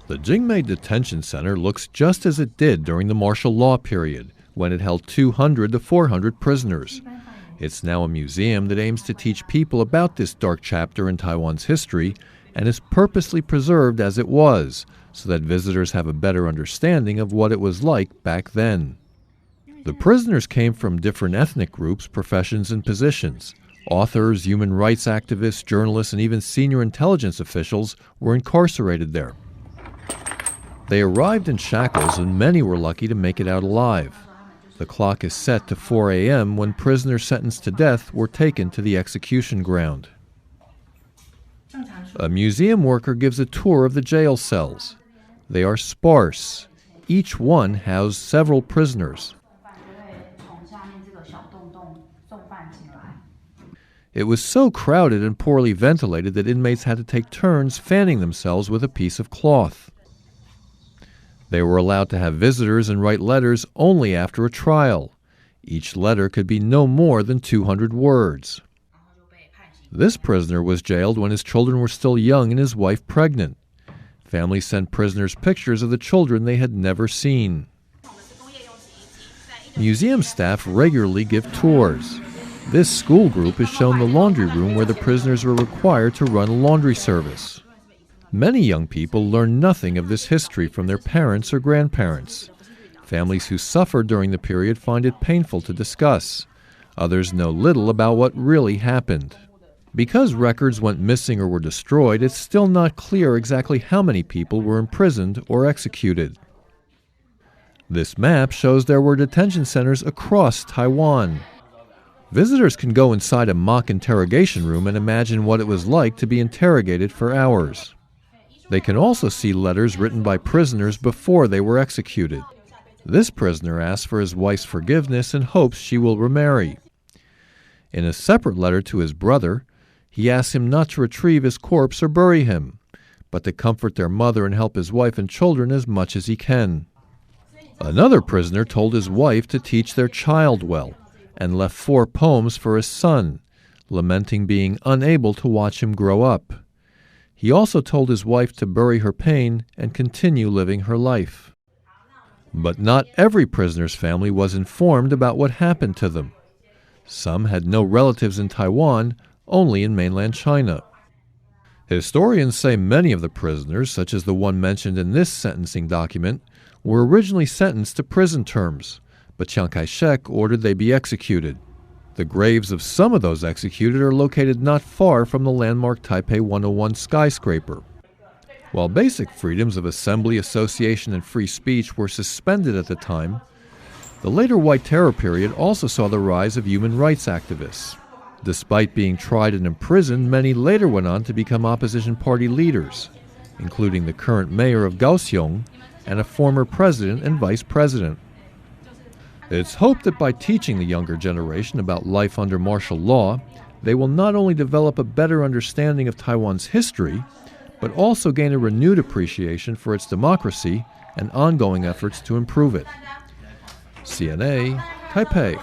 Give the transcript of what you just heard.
The Jingmei detention center looks just as it did during the martial law period, when it held 200 to 400 prisoners. It's now a museum that aims to teach people about this dark chapter in Taiwan's history and is purposely preserved as it was, so that visitors have a better understanding of what it was like back then. The prisoners came from different ethnic groups, professions, and positions. Authors, human rights activists, journalists, and even senior intelligence officials were incarcerated there. They arrived in shackles, and many were lucky to make it out alive. The clock is set to 4 a.m. when prisoners sentenced to death were taken to the execution ground. A museum worker gives a tour of the jail cells. They are sparse. Each one housed several prisoners. It was so crowded and poorly ventilated that inmates had to take turns fanning themselves with a piece of cloth. They were allowed to have visitors and write letters only after a trial. Each letter could be no more than 200 words. This prisoner was jailed when his children were still young and his wife pregnant. Families sent prisoners pictures of the children they had never seen. Museum staff regularly give tours. This school group is shown the laundry room where the prisoners were required to run a laundry service. Many young people learn nothing of this history from their parents or grandparents. Families who suffered during the period find it painful to discuss. Others know little about what really happened. Because records went missing or were destroyed, it's still not clear exactly how many people were imprisoned or executed. This map shows there were detention centers across Taiwan. Visitors can go inside a mock interrogation room and imagine what it was like to be interrogated for hours. They can also see letters written by prisoners before they were executed. This prisoner asks for his wife's forgiveness and hopes she will remarry. In a separate letter to his brother, he asks him not to retrieve his corpse or bury him, but to comfort their mother and help his wife and children as much as he can. Another prisoner told his wife to teach their child well, and left 4 poems for his son, lamenting being unable to watch him grow up. He also told his wife to bury her pain and continue living her life. But not every prisoner's family was informed about what happened to them. Some had no relatives in Taiwan, only in mainland China. Historians say many of the prisoners, such as the one mentioned in this sentencing document, were originally sentenced to prison terms, but Chiang Kai-shek ordered they be executed. The graves of some of those executed are located not far from the landmark Taipei 101 skyscraper. While basic freedoms of assembly, association, and free speech were suspended at the time, the later White Terror period also saw the rise of human rights activists. Despite being tried and imprisoned, many later went on to become opposition party leaders, including the current mayor of Kaohsiung and a former president and vice president. It's hoped that by teaching the younger generation about life under martial law, they will not only develop a better understanding of Taiwan's history, but also gain a renewed appreciation for its democracy and ongoing efforts to improve it. CNA, Taipei.